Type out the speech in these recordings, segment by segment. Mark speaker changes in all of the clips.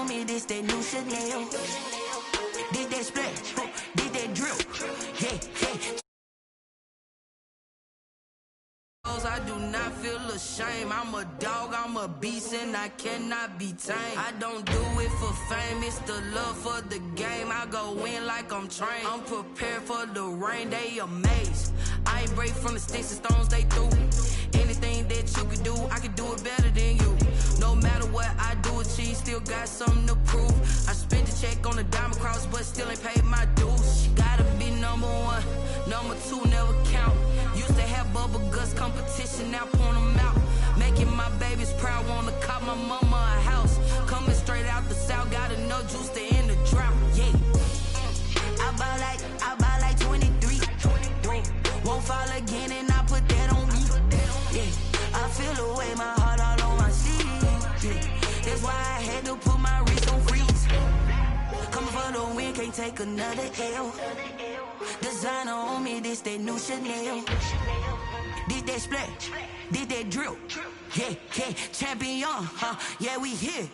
Speaker 1: on me, this that new Chanel. This that splash, this that drip. Yeah, yeah. I do not feel ashamed. I'm a dog, I'm a beast, and I cannot be tamed. I don't do it for fame, it's the love for the game. I go in like I'm trained. I'm prepared for the rain, they amazed. I ain't break from the sticks and stones they threw. Anything that you can do, I can do it better than you. No matter what I do, achieve, still got something to prove. I spent the check on the diamond cross, but still ain't paid my dues. Gotta be number one, number two never count. Used to have bubble guts competition, now point them out. Making my babies proud, wanna cop my mama a house. Coming straight out the south, got enough juice to end the drought. Yeah, I buy like 23. Won't fall again, and I put that on me. Yeah, I feel the way, my heart all on my sleeve. Yeah, that's why I had to put my wrist on freeze. Coming for the win, can't take another L. Designer on me, this that new Chanel. This that splash, this that drip. Yeah, yeah, champion, huh? Yeah, we here.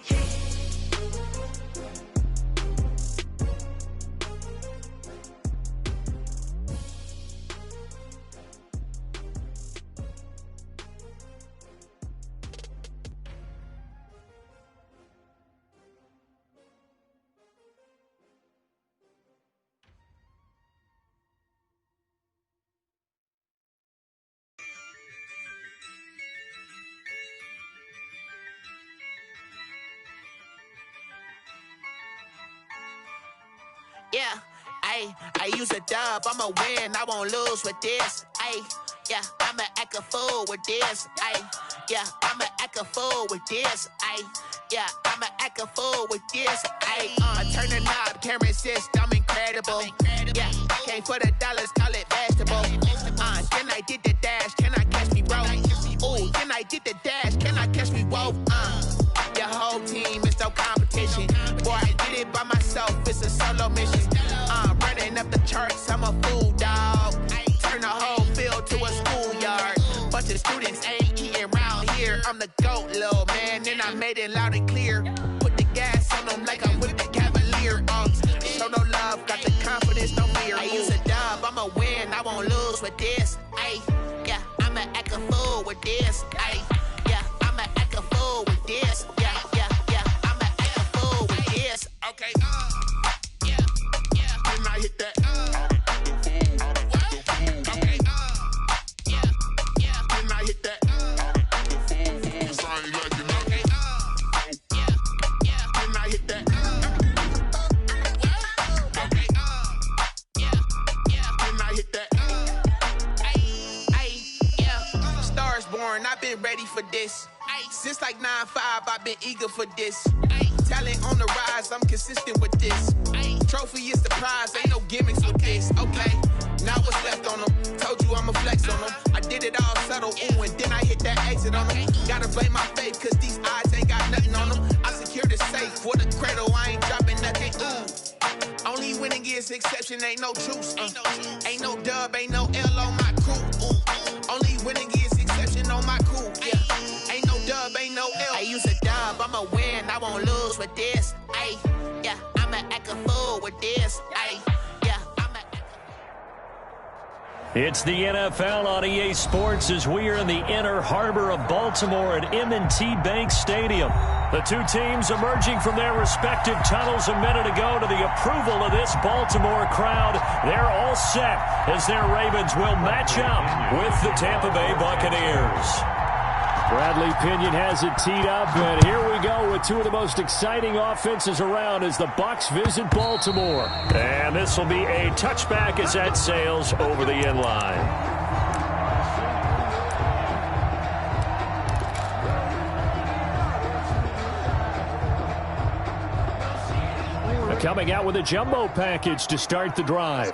Speaker 2: Yeah, I use a dub, I'ma win, I won't lose with this. Yeah, I'ma act a fool with this. Yeah, I'ma act a fool with this. Yeah, I'ma act a fool with this. I turn the knob, camera assist, I'm incredible. Yeah, came for the dollars, call it vegetable. Then I did the dash, can I catch me, bro? Ooh, then I did the dash, can I catch me, whoa? Your whole team is no competition. Boy, I did it by myself, it's a solo mission. Running up the charts, I'm a fool, dog. Turn the whole field to a schoolyard. Bunch of students ain't eating round here. I'm the GOAT, little man, and I made it loud and clear. Put the gas on them like I'm with the Cavalier. Show no love, got the confidence, no fear. I use a dub, I'ma win, I won't lose with this. Yeah, I'ma act a fool with this. Yeah, I'ma act a fool with this. Yeah, I'ma act a fool with this. Okay, yeah, can I hit that? Okay, yeah, can I hit that? Okay, yeah, can I hit that? Okay, yeah, can I hit that? Yeah, stars born, I've been ready for this. Since like 9-5, I've been eager for this. Talent on the rise, I'm consistent with this. Trophy is the prize, ain't no gimmicks with this. Okay, now what's left on them? Told you I'ma flex on them. I did it all subtle, ooh, and then I hit that exit on them. Gotta blame my faith, cause these odds ain't got nothing on them. I secured the safe for the cradle, I ain't dropping nothing, ooh. Only winning is exception, ain't no truce. Ain't no dub, ain't no L on my crew. Only winning is exception on my crew. Yeah, ain't no dub, ain't no L. I use a dub, I'ma win, I won't lose with this. Yeah, I'ma act a fool with this. Yeah, I'ma act a...
Speaker 3: It's the NFL on EA Sports as we are in the inner harbor of Baltimore at M&T Bank Stadium. The two teams emerging from their respective tunnels a minute ago to the approval of this Baltimore crowd. They're all set as their Ravens will match up with the Tampa Bay Buccaneers. Bradley Pinion has it teed up, and here we go with two of the most exciting offenses around as the Bucs visit Baltimore. And this will be a touchback as that sails over the end line. Coming out with a jumbo package to start the drive.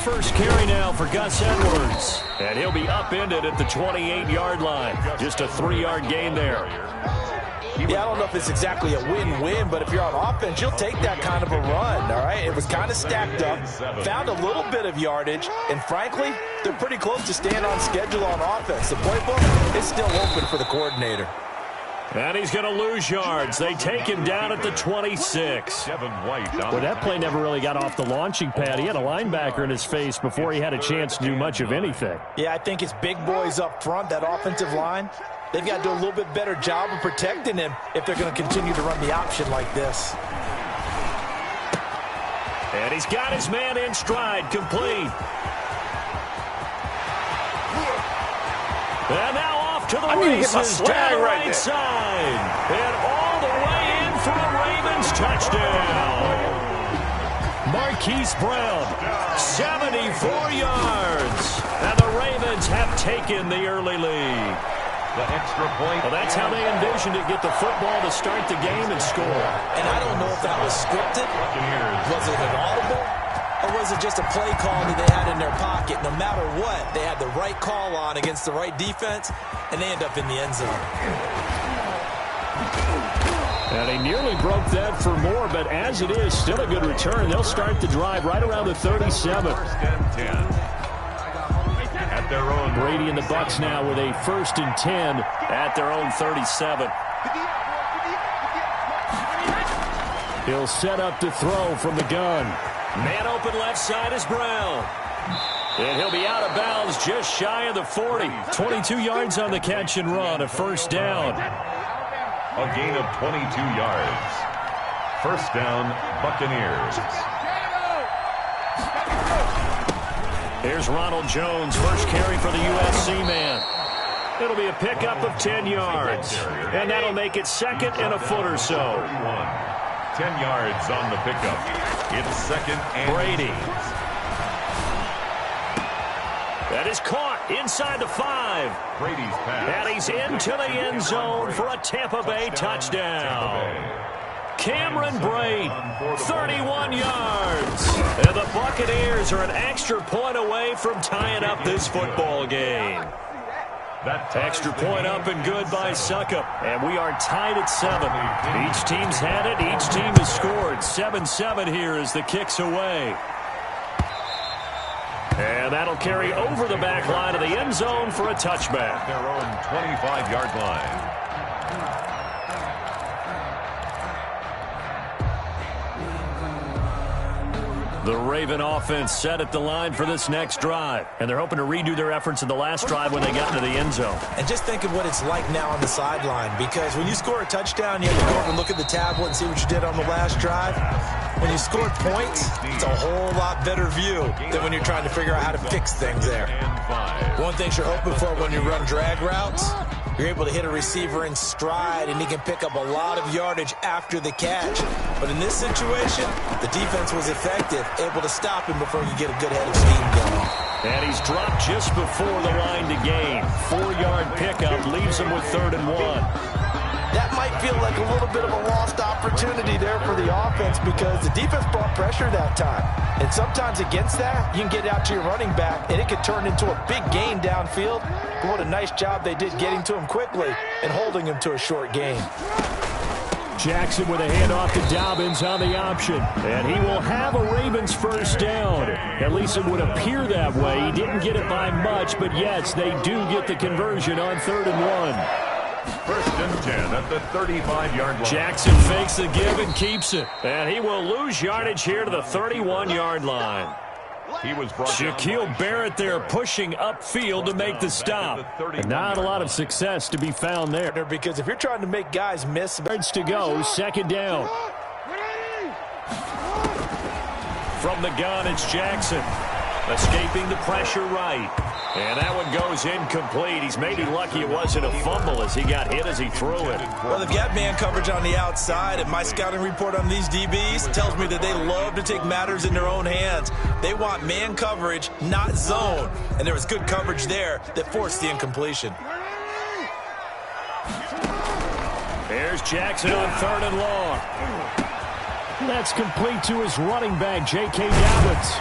Speaker 3: First carry now for Gus Edwards. And he'll be upended at the 28-yard line. Just a 3-yard gain there.
Speaker 4: Yeah, I don't know if it's exactly a win-win, but if you're on offense, you'll take that kind of a run, all right? It was kind of stacked up, found a little bit of yardage, and frankly, they're pretty close to staying on schedule on offense. The playbook is still open for the coordinator.
Speaker 3: And he's going to lose yards. They take him down at the 26. Well, that play never really got off the launching pad. He had a linebacker in his face before he had a chance to do much of anything.
Speaker 4: Yeah, I think it's big boys up front, that offensive line. They've got to do a little bit better job of protecting him if they're going to continue to run the option like this.
Speaker 3: And he's got his man in stride, complete. And now off to the races down the right side. And all the way in for a Ravens touchdown. Marquise Brown, 74 yards. And the Ravens have taken the early lead.
Speaker 5: The extra point.
Speaker 3: Well, that's how they envisioned it, get the football to start the game and score.
Speaker 4: And I don't know if that was scripted. Was it an audible? Or was it just a play call that they had in their pocket? No matter what, they had the right call on against the right defense, and they end up in the end zone.
Speaker 3: And he nearly broke that for more, but as it is, still a good return. They'll start the drive right around the 37.
Speaker 5: First and 10. At their own.
Speaker 3: Brady and the Bucs now with a 1st and 10 at their own 37. He'll set up to throw from the gun. Man open left side is Brown. And he'll be out of bounds just shy of the 40. 22 yards on the catch and run, a first down.
Speaker 5: A gain of 22 yards. First down, Buccaneers.
Speaker 3: Here's Ronald Jones, first carry for the USC man. It'll be a pickup of 10 yards. And that'll make it second and a foot or so.
Speaker 5: 10 yards on the pickup. It's second and
Speaker 3: Brady. That is caught inside the 5.
Speaker 5: Brady's pass.
Speaker 3: And he's into the end zone for a Tampa Bay touchdown. Cameron Brate, 31 yards. And the Buccaneers are an extra point away from tying up this football game.
Speaker 5: That
Speaker 3: extra point up and good by Suckup. And we are tied at 7. Each team's had it. Each team has scored. 7-7 here as the kick's away. And that'll carry over the back line of the end zone for a touchback.
Speaker 5: Their own 25-yard line.
Speaker 3: The Raven offense set at the line for this next drive. And they're hoping to redo their efforts in the last drive when they got into the end zone.
Speaker 4: And just think of what it's like now on the sideline. Because when you score a touchdown, you have to go over and look at the tablet and see what you did on the last drive. When you score points, it's a whole lot better view than when you're trying to figure out how to fix things there. One thing you're hoping for when you run drag routes, you're able to hit a receiver in stride, and he can pick up a lot of yardage after the catch. But in this situation, the defense was effective, able to stop him before he could get a good head of steam going.
Speaker 3: And he's dropped just before the line to gain. 4-yard pickup leaves him with 3rd and 1.
Speaker 4: That might feel like a little bit of a lost opportunity there for the offense because the defense brought pressure that time. And sometimes against that, you can get out to your running back, and it could turn into a big gain downfield. But what a nice job they did getting to him quickly and holding him to a short gain.
Speaker 3: Jackson with a handoff to Dobbins on the option. And he will have a Ravens first down. At least it would appear that way. He didn't get it by much, but yes, they do get the conversion on 3rd and 1.
Speaker 5: First and 10 at the 35-yard line.
Speaker 3: Jackson fakes the give and keeps it. And he will lose yardage here to the 31-yard line.
Speaker 5: He was brought
Speaker 3: Shaquille Barrett there pushing upfield to make the stop. And not a lot of success to be found there.
Speaker 4: Because if you're trying to make guys miss.
Speaker 3: Yards to go, 2nd down. From the gun, it's Jackson. Escaping the pressure right. And that one goes incomplete. He's maybe lucky it wasn't a fumble as he got hit as he threw it.
Speaker 4: Well, they've got man coverage on the outside, and my scouting report on these DBs tells me that they love to take matters in their own hands. They want man coverage, not zone. And there was good coverage there that forced the incompletion.
Speaker 3: There's Jackson on 3rd and long. That's complete to his running back, J.K. Dobbins.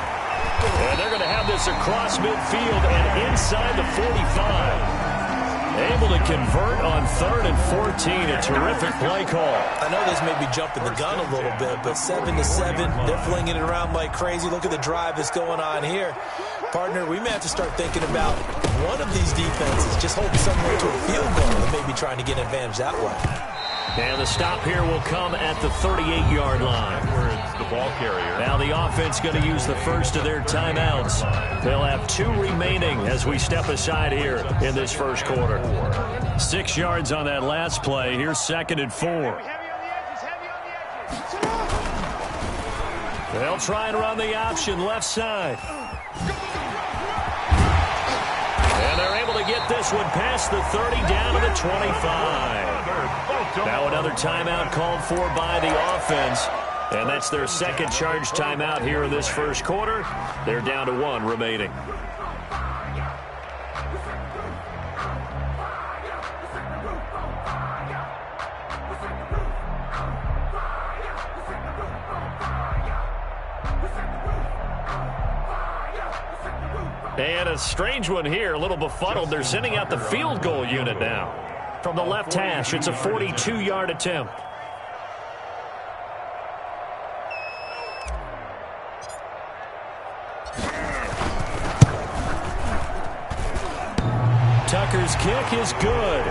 Speaker 3: And they're going to have this across midfield and inside the 45. Able to convert on 3rd and 14. A terrific play call.
Speaker 4: I know this may be jumping the gun a little bit, but 7-7, they're flinging it around like crazy. Look at the drive that's going on here. Partner, we may have to start thinking about one of these defenses just holding somewhere to a field goal and maybe trying to get an advantage that way.
Speaker 3: And the stop here will come at the 38-yard line.
Speaker 5: Where it's the ball carrier.
Speaker 3: Now the offense going to use the first of their timeouts. They'll have 2 remaining as we step aside here in this first quarter. 6 yards on that last play. Here's 2nd and 4. They'll try and run the option left side. And they're able to get this one past the 30 down to the 25. Now another timeout called for by the offense. And that's their second charge timeout here in this first quarter. They're down to 1 remaining. And a strange one here, a little befuddled. They're sending out the field goal unit now. From the left hash, it's a 42-yard attempt. Tucker's kick is good.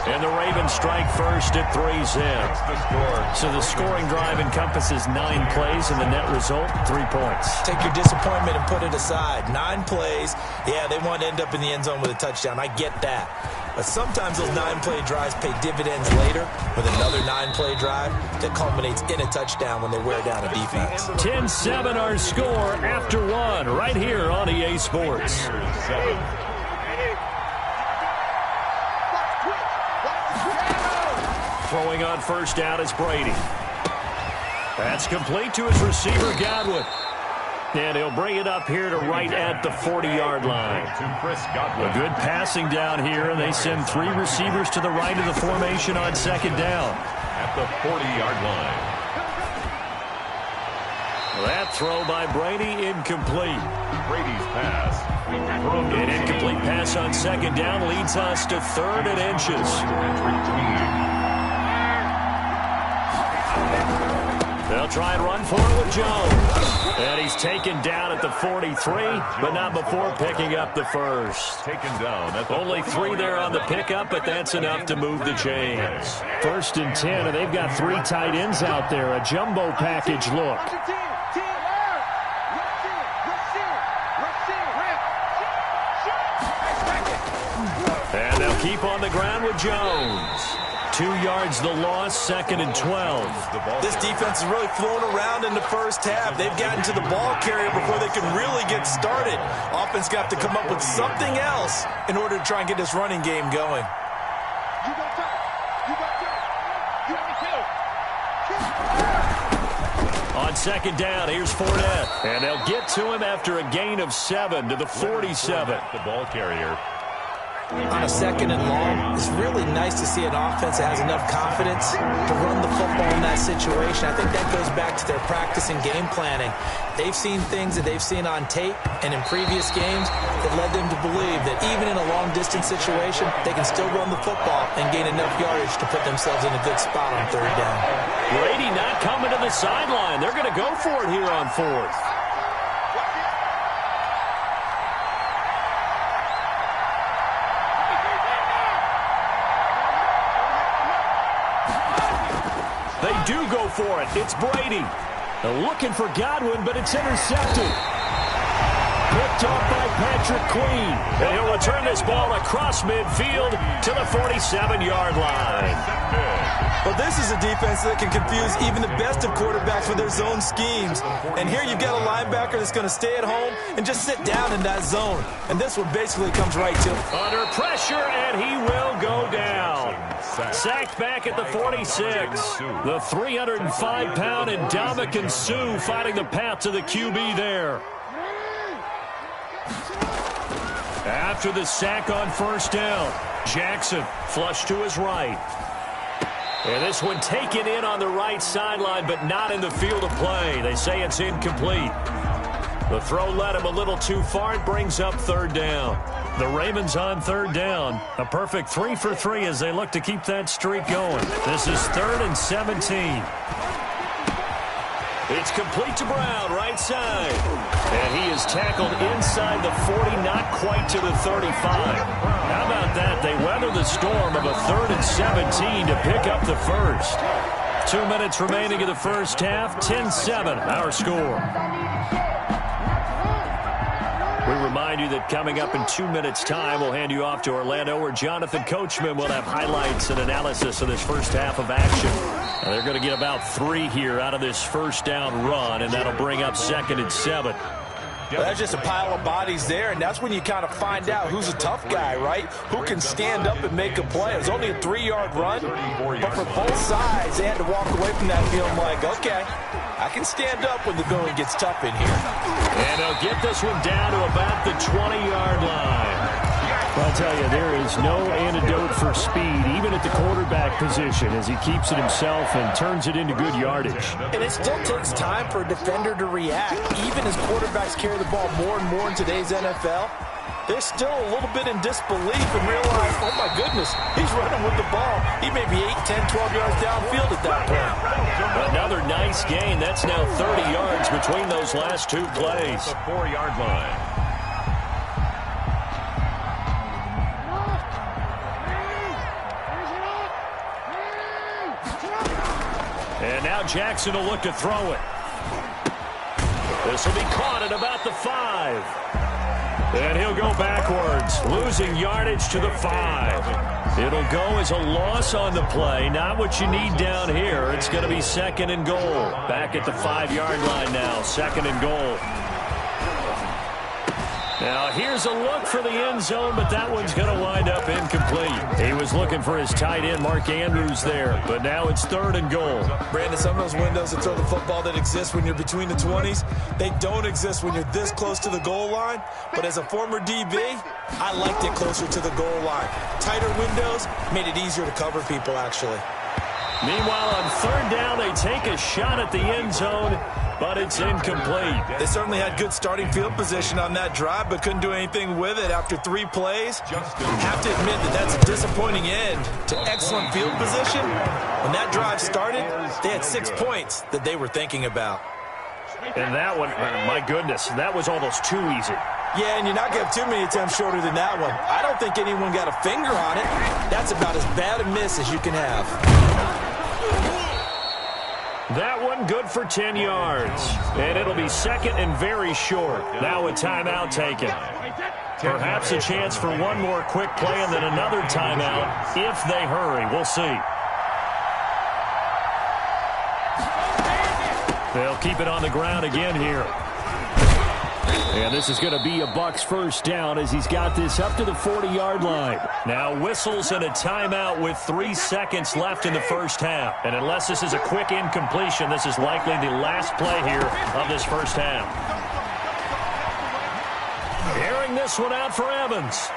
Speaker 3: And the Ravens strike first at 3's in. So the scoring drive encompasses 9 plays, and the net result, 3 points.
Speaker 4: Take your disappointment and put it aside. 9 plays. Yeah, they want to end up in the end zone with a touchdown. I get that. But sometimes those 9-play drives pay dividends later with another 9-play drive that culminates in a touchdown when they wear down a defense.
Speaker 3: 10-7 our score after 1 right here on EA Sports. Throwing on first down is Brady. That's complete to his receiver, Godwin. And he'll bring it up here to right at the 40-yard line. A good passing down here, and they send 3 receivers to the right of the formation on second down.
Speaker 5: At the 40-yard line.
Speaker 3: That throw by Brady, incomplete.
Speaker 5: Brady's pass.
Speaker 3: An incomplete pass on second down leads us to 3rd and inches. They'll try and run for it with Jones. And he's taken down at the 43, but not before picking up the first.
Speaker 5: Taken down at the
Speaker 3: Only 3 there on the pickup, but that's enough to move the chains. 1st and 10, and they've got 3 tight ends out there. A jumbo package look. And they'll keep on the ground with Jones. 2 yards the loss, 2nd and 12.
Speaker 4: This defense is really flown around in the first half. They've gotten to the ball carrier before they can really get started. Offense got to come up with something else in order to try and get this running game going.
Speaker 3: On second down, here's Fournette. And they'll get to him after a gain of 7 to the 47.
Speaker 5: The ball carrier.
Speaker 4: On a 2nd and long, it's really nice to see an offense that has enough confidence to run the football in that situation. I think that goes back to their practice and game planning. They've seen things that they've seen on tape and in previous games that led them to believe that even in a long-distance situation, they can still run the football and gain enough yardage to put themselves in a good spot on 3rd down.
Speaker 3: Brady not coming to the sideline. They're going to go for it here on 4th. They do go for it. It's Brady. They're looking for Godwin, but it's intercepted. Picked off by Patrick Queen. And he'll return this ball across midfield to the 47-yard line.
Speaker 4: Well, this is a defense that can confuse even the best of quarterbacks with their zone schemes. And here you've got a linebacker that's going to stay at home and just sit down in that zone. And this one basically comes right to him.
Speaker 3: Under pressure, and he will go down. Sacked back at the 46. The 305-pound Ndamukong Suh fighting the path to the QB there. After the sack on first down, Jackson flushed to his right. And this one taken in on the right sideline, but not in the field of play. They say it's incomplete. The throw led him a little too far. It brings up 3rd down. The Ravens on third down. A perfect 3 for 3 as they look to keep that streak going. This is 3rd and 17. It's complete to Brown, right side. And he is tackled inside the 40, not quite to the 35. How about that? They weather the storm of a 3rd and 17 to pick up the first. 2 minutes remaining in the first half. 10-7, our score. We remind you that coming up in 2 minutes' time, we'll hand you off to Orlando, where Jonathan Coachman will have highlights and analysis of this first half of action. And they're going to get about 3 here out of this first down run, and that'll bring up 2nd and 7.
Speaker 4: Well, that's just a pile of bodies there, and that's when you kind of find out who's a tough guy, right? Who can stand up and make a play. It was only a 3-yard run, but for both sides, they had to walk away from that feeling like, okay, I can stand up when the going gets tough in here.
Speaker 3: And they'll get this one down to about the 20-yard line. Well, I'll tell you, there is no antidote for speed, even at the quarterback position, as he keeps it himself and turns it into good yardage.
Speaker 4: And it still takes time for a defender to react. Even as quarterbacks carry the ball more and more in today's NFL, they're still a little bit in disbelief and realize, oh my goodness, he's running with the ball. He may be 8, 10, 12 yards downfield at that point.
Speaker 3: Another nice gain. That's now 30 yards between those last 2 plays.
Speaker 5: The 4-yard line.
Speaker 3: And now Jackson will look to throw it. This will be caught at about the 5. And he'll go backwards, losing yardage to the 5. It'll go as a loss on the play. Not what you need down here. It's going to be 2nd and goal. Back at the 5-yard line now, 2nd and goal. Now, here's a look for the end zone, but that one's going to wind up incomplete. He was looking for his tight end, Mark Andrews, there, but now it's 3rd and goal.
Speaker 4: Brandon, some of those windows to throw the football that exist when you're between the 20s, they don't exist when you're this close to the goal line. But as a former DB, I liked it closer to the goal line. Tighter windows made it easier to cover people, actually.
Speaker 3: Meanwhile, on 3rd down, they take a shot at the end zone, but it's incomplete.
Speaker 4: They certainly had good starting field position on that drive, but couldn't do anything with it after 3 plays. Have to admit that that's a disappointing end to excellent field position. When that drive started, they had 6 points that they were thinking about.
Speaker 3: And that one, my goodness, that was almost too easy.
Speaker 4: Yeah, and you're not going to have too many attempts shorter than that one. I don't think anyone got a finger on it. That's about as bad a miss as you can have.
Speaker 3: That one good for 10 yards. And it'll be 2nd and very short. Now a timeout taken. Perhaps a chance for one more quick play and then another timeout if they hurry. We'll see. They'll keep it on the ground again here. And this is going to be a Bucs first down as he's got this up to the 40-yard line. Now whistles and a timeout with 3 seconds left in the first half. And unless this is a quick incompletion, this is likely the last play here of this first half. Airing this one out for Evans.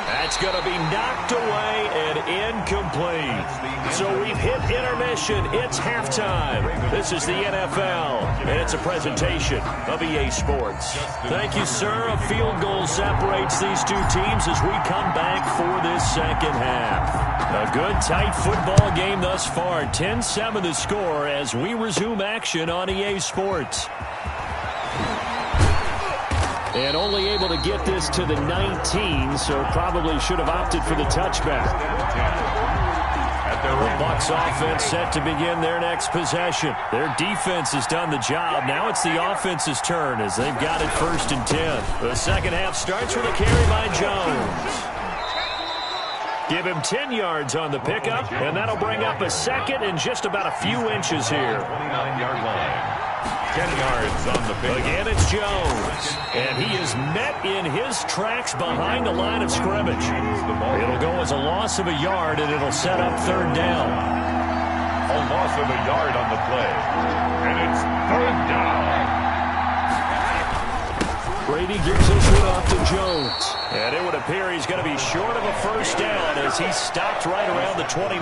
Speaker 3: That's going to be knocked away and incomplete. So we've hit intermission. It's halftime. This is the NFL, and it's a presentation of EA Sports. Thank you, sir. A field goal separates these 2 teams as we come back for this second half. A good, tight football game thus far. 10-7 the score as we resume action on EA Sports. And only able to get this to the 19, so probably should have opted for the touchback. The Bucs offense set to begin their next possession. Their defense has done the job. Now it's the offense's turn as they've got it 1st and 10. The second half starts with a carry by Jones. Give him 10 yards on the pickup, and that'll bring up a 2nd and just about a few inches here.
Speaker 5: 29-yard line. 10 yards on the pick.
Speaker 3: Again, it's Jones. And he is met in his tracks behind the line of scrimmage. It'll go as a loss of a yard, and it'll set up 3rd down.
Speaker 5: A loss of a yard on the play. And it's 3rd down.
Speaker 3: Brady gives this one off to Jones. And it would appear he's going to be short of a first down as he stopped right around the 29.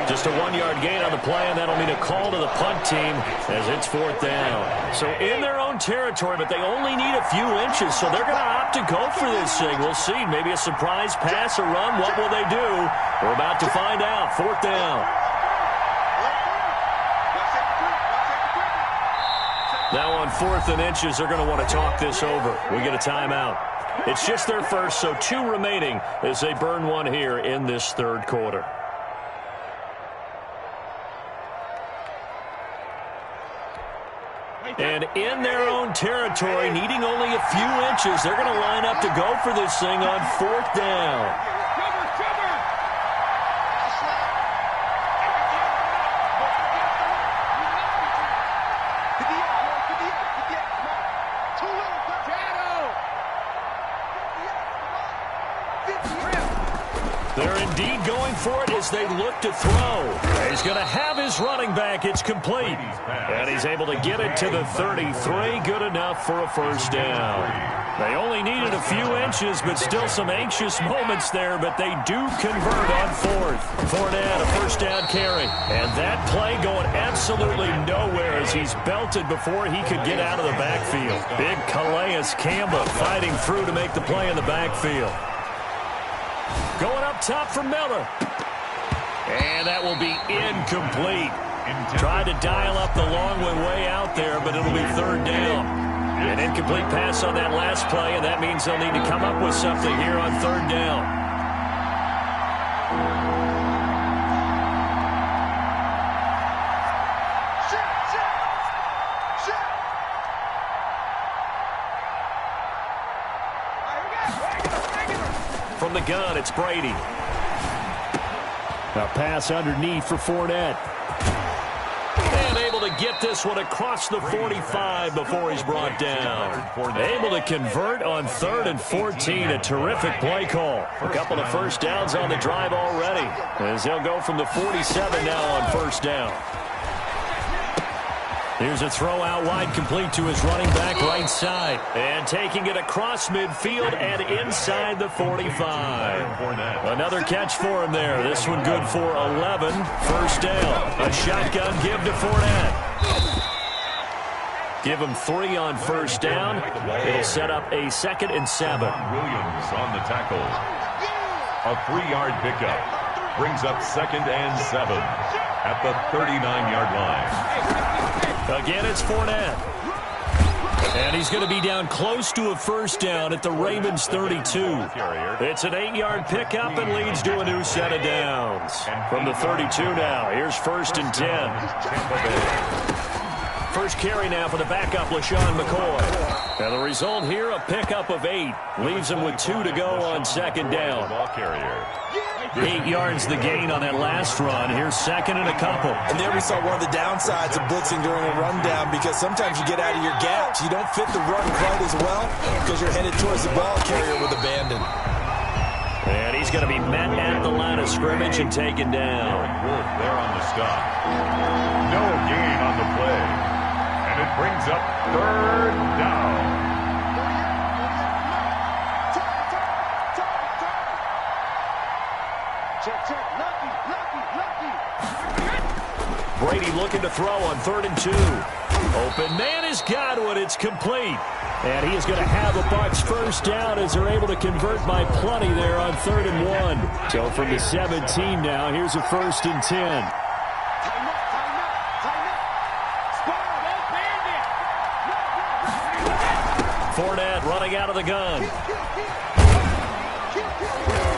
Speaker 3: Just a 1-yard gain on the play, and that'll mean a call to the punt team as it's 4th down. So in their own territory, but they only need a few inches, so they're going to opt to go for this thing. We'll see. Maybe a surprise pass or run. What will they do? We're about to find out. 4th down. Now on 4th and inches, they're going to want to talk this over. We get a timeout. It's just their first, so 2 remaining as they burn one here in this 3rd quarter. And in their own territory, needing only a few inches, they're going to line up to go for this thing on 4th down. They're indeed going for it as they look to throw. He's going to have his running back. It's complete. And he's able to get it to the 33. Good enough for a first down. They only needed a few inches, but still some anxious moments there, but they do convert on 4th. Fournette, a first down carry. And that play going absolutely nowhere as he's belted before he could get out of the backfield. Big Calais Campbell fighting through to make the play in the backfield. Going up top for Miller. And that will be incomplete. Tried to dial up the long one way out there, but it'll be 3rd down. An incomplete pass on that last play, and that means they'll need to come up with something here on 3rd down. From the gun, it's Brady. A pass underneath for Fournette. And able to get this one across the 45 before he's brought down. Able to convert on 3rd and 14. A terrific play call. A couple of first downs on the drive already, as they'll go from the 47 now on 1st down. Here's a throw out wide, complete to his running back right side. And taking it across midfield and inside the 45. Another catch for him there. This one good for 11. First down. A shotgun give to Fournette. Give him 3 on 1st down. It'll set up a 2nd and 7.
Speaker 5: Williams on the tackle. A 3-yard pickup. Brings up 2nd and 7 at the 39-yard line.
Speaker 3: Again, it's Fournette. And he's going to be down close to a first down at the Ravens 32. It's an 8-yard pickup and leads to a new set of downs. From the 32 now, here's 1st and 10. First carry now for the backup, LaShawn McCoy. And the result here, a pickup of 8. Leaves him with 2 to go on 2nd down. 8 yards the gain on that last run. Here's 2nd and a couple.
Speaker 4: And there we saw one of the downsides of blitzing during a rundown, because sometimes you get out of your gaps. You don't fit the run quite as well because you're headed towards the ball carrier with abandon.
Speaker 3: And he's going to be met at the line of scrimmage and taken down.
Speaker 5: Wolf there on the stop. No gain on the play. And it brings up 3rd down.
Speaker 3: Brady looking to throw on 3rd and 2. Open man is Godwin. It's complete. And he is going to have a Bucs first down as they're able to convert by plenty there on 3rd and 1. So from the 17 now, here's a 1st and 10. Fournette running out of the gun.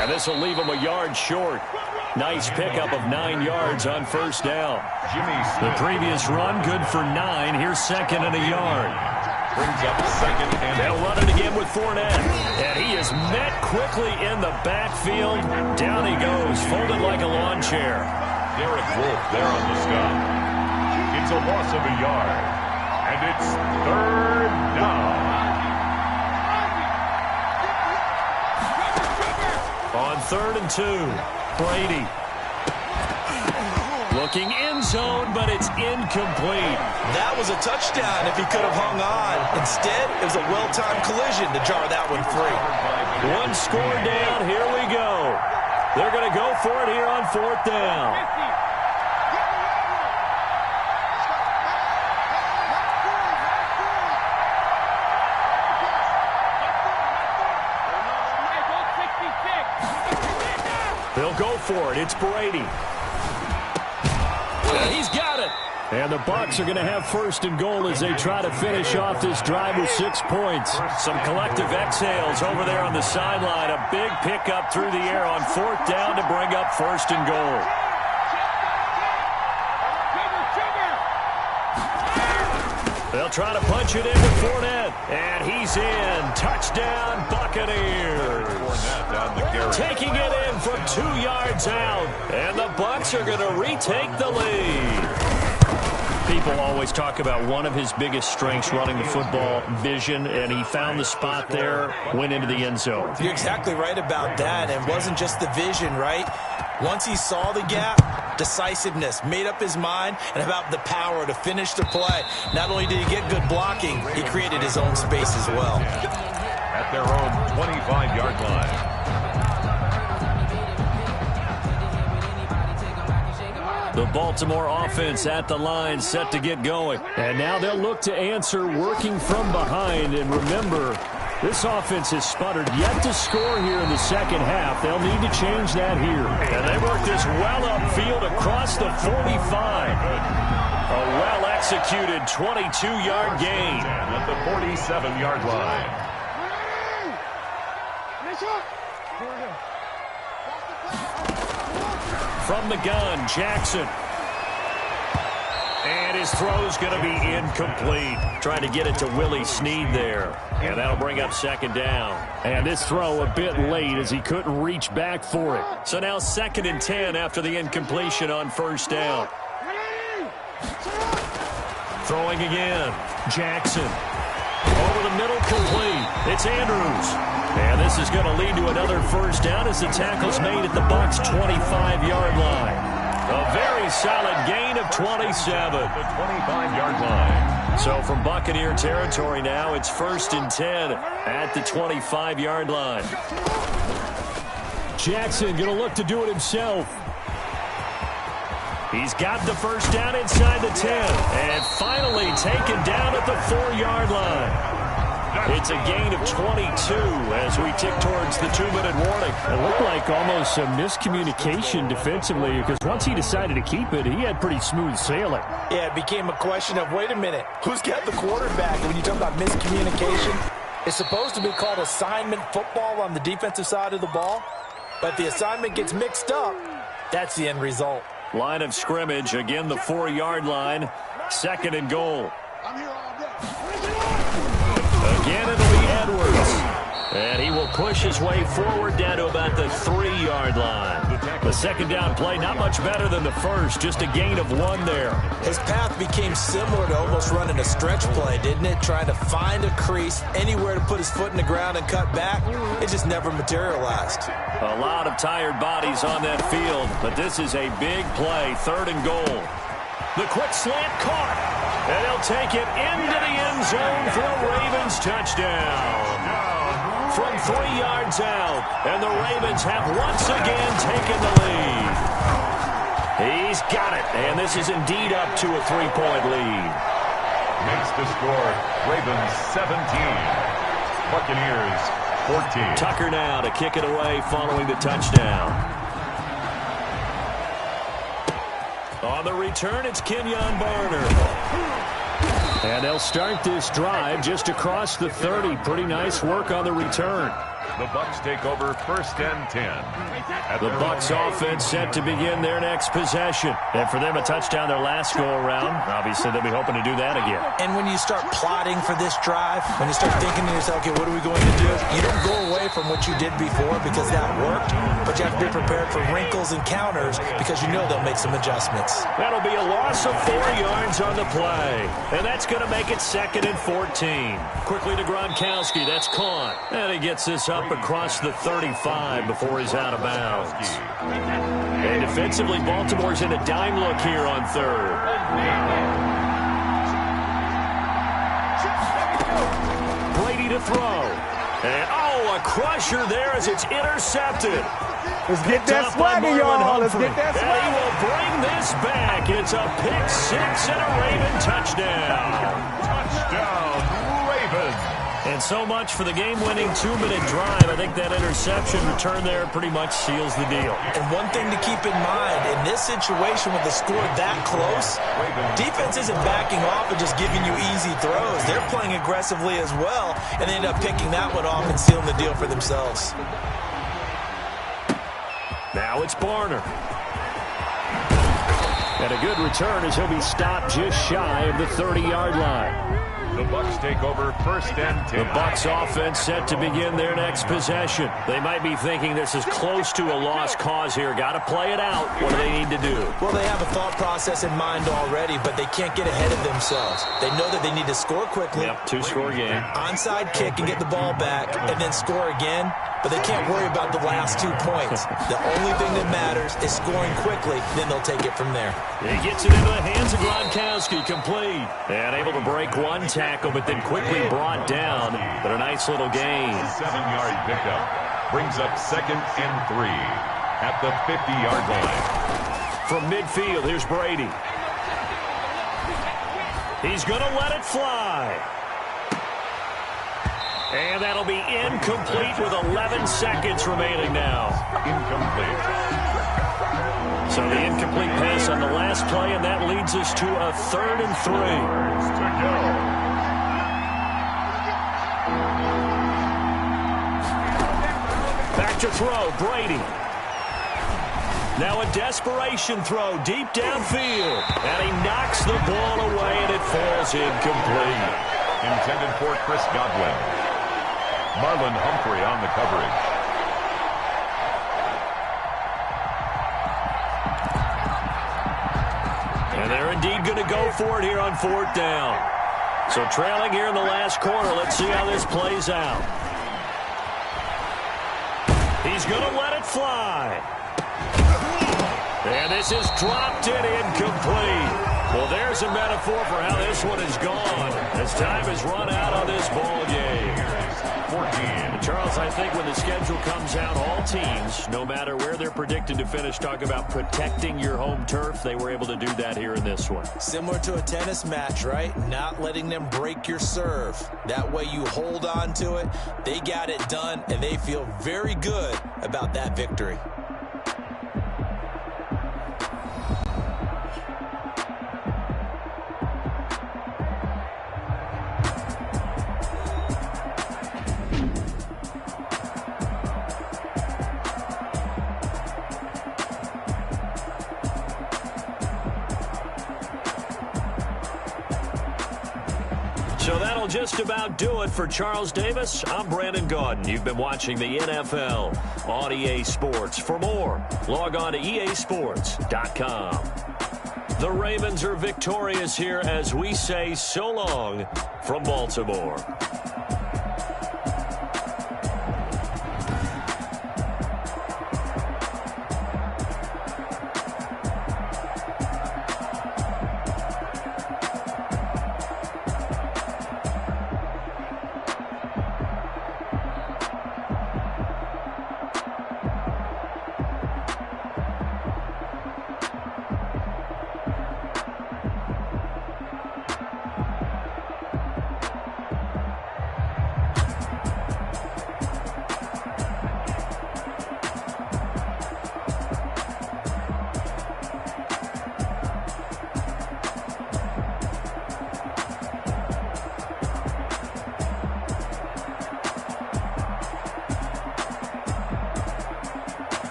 Speaker 3: And this will leave him a yard short. Nice pickup of 9 yards on 1st down. The previous run good for 9. Here's 2nd and a yard.
Speaker 5: Brings up 2nd and
Speaker 3: they'll run it again with Fournette. And he is met quickly in the backfield. Down he goes, folded like a lawn chair.
Speaker 5: Derek Wolf there on the stop. It's a loss of a yard. And it's 3rd down. On
Speaker 3: 3rd and 2. Brady looking end zone, but it's incomplete.
Speaker 4: That was a touchdown if he could have hung on. Instead, it was a well-timed collision to jar that one free.
Speaker 3: One score down. Here we go. They're going to go for it here on 4th down. They'll go for it. It's Brady. And he's got it. And the Bucs are going to have 1st and goal as they try to finish off this drive with 6 points. Some collective exhales over there on the sideline. A big pickup through the air on 4th down to bring up 1st and goal. They'll try to punch it in with Fournette. And he's in. Touchdown, Buccaneers. Taking it in from 2 yards out. And the Bucs are going to retake the lead. People always talk about one of his biggest strengths running the football, vision, and he found the spot there, went into the end zone.
Speaker 4: You're exactly right about that. And it wasn't just the vision, right? Once he saw the gap, decisiveness, made up his mind, and about the power to finish the play. Not only did he get good blocking, he created his own space as well.
Speaker 5: At their own 25-yard line.
Speaker 3: The Baltimore offense at the line, set to get going. And now they'll look to answer working from behind. And remember, this offense has sputtered yet to score here in the second half. They'll need to change that here. And they work this well upfield across the 45. A well-executed 22-yard gain.
Speaker 5: At the 47-yard line.
Speaker 3: From the gun, Jackson. And his throw's going to be incomplete. Trying to get it to Willie Snead there. And that'll bring up 2nd down. And this throw a bit late as he couldn't reach back for it. So now 2nd and 10 after the incompletion on 1st down. Throwing again. Jackson. Over the middle, complete. It's Andrews. And this is going to lead to another 1st down as the tackle's made at the Bucs' 25-yard line. A very solid gain of 27.
Speaker 5: The 25-yard line.
Speaker 3: So from Buccaneer territory now, it's 1st and 10 at the 25-yard line. Jackson going to look to do it himself. He's got the 1st down inside the 10. And finally taken down at the 4-yard line. It's a gain of 22 as we tick towards the 2-minute warning.
Speaker 6: It looked like almost a miscommunication defensively because once he decided to keep it, he had pretty smooth sailing.
Speaker 4: Yeah, it became a question of, wait a minute, who's got the quarterback? When you talk about miscommunication, it's supposed to be called assignment football on the defensive side of the ball. But if the assignment gets mixed up, that's the end result.
Speaker 3: Line of scrimmage, again the 4-yard line, 2nd and goal. Again, it'll be Edwards. And he will push his way forward down to about the 3-yard line. The 2nd down play, not much better than the first, just a gain of 1 there.
Speaker 4: His path became similar to almost running a stretch play, didn't it? Trying to find a crease, anywhere to put his foot in the ground and cut back. It just never materialized.
Speaker 3: A lot of tired bodies on that field, but this is a big play, 3rd and goal. The quick slant caught, and they'll take it into the end zone for a Ravens touchdown. From 3 yards out, and the Ravens have once again taken the lead. He's got it, and this is indeed up to a 3-point lead.
Speaker 5: Makes the score, Ravens 17, Buccaneers 14.
Speaker 3: Tucker now to kick it away following the touchdown. On the return, it's Kenyon Barner. And they'll start this drive just across the 30. Pretty nice work on the return.
Speaker 5: The Bucs take over 1st and 10.
Speaker 3: The Bucs offense set to begin their next possession. And for them, a touchdown their last go-around. Obviously, they'll be hoping to do that again.
Speaker 4: And when you start plotting for this drive, when you start thinking to yourself, okay, what are we going to do? You don't go away from what you did before because that worked, but you have to be prepared for wrinkles and counters because you know they'll make some adjustments.
Speaker 3: That'll be a loss of 4 yards on the play. And that's going to make it 2nd and 14. Quickly to Gronkowski. That's caught. And he gets this up across the 35 before he's out of bounds. And defensively, Baltimore's in a dime look here on third. Brady to throw. And, a crusher there as it's intercepted.
Speaker 7: Let's get that swagger, y'all. Let's get that swagger.
Speaker 3: And he will bring this back. It's a pick six and a Raven touchdown.
Speaker 5: Touchdown, Ravens.
Speaker 3: And so much for the game-winning 2-minute drive. I think that interception return there pretty much seals the deal.
Speaker 4: And one thing to keep in mind, in this situation with the score that close, defense isn't backing off and just giving you easy throws. They're playing aggressively as well, and they end up picking that one off and sealing the deal for themselves.
Speaker 3: Now it's Barner. And a good return as he'll be stopped just shy of the 30-yard line.
Speaker 5: The Bucs take over 1st and 10.
Speaker 3: The Bucs offense set to begin their next possession. They might be thinking this is close to a lost cause here. Got to play it out. What do they need to do?
Speaker 4: Well, they have a thought process in mind already, but they can't get ahead of themselves. They know that they need to score quickly.
Speaker 3: Yep, 2-score game.
Speaker 4: Onside kick and get the ball back, and then score again. But they can't worry about the last 2 points. The only thing that matters is scoring quickly, then they'll take it from there.
Speaker 3: He gets it into the hands of Gronkowski, complete. And able to break one tackle, but then quickly brought down. But a nice little gain.
Speaker 5: 7-yard pickup. Brings up 2nd and 3 at the 50-yard line.
Speaker 3: From midfield, here's Brady. He's going to let it fly. And that'll be incomplete with 11 seconds remaining now.
Speaker 5: Incomplete.
Speaker 3: So the incomplete pass on the last play, and that leads us to a 3rd and 3.
Speaker 5: To go.
Speaker 3: Back to throw, Brady. Now a desperation throw deep downfield. And he knocks the ball away, and it falls incomplete.
Speaker 5: Intended for Chris Godwin. Marlon Humphrey on the coverage.
Speaker 3: And they're indeed going to go for it here on 4th down. So trailing here in the last quarter. Let's see how this plays out. He's going to let it fly. And this is dropped in incomplete. Well, there's a metaphor for how this one is gone as time has run out on this ball game. 14. Charles, I think when the schedule comes out, all teams, no matter where they're predicted to finish, talk about protecting your home turf. They were able to do that here in this one.
Speaker 4: Similar to a tennis match, right? Not letting them break your serve. That way you hold on to it. They got it done, and they feel very good about that victory.
Speaker 3: So that'll just about do it for Charles Davis. I'm Brandon Gaudin. You've been watching the NFL on EA Sports. For more, log on to easports.com. The Ravens are victorious here as we say so long from Baltimore.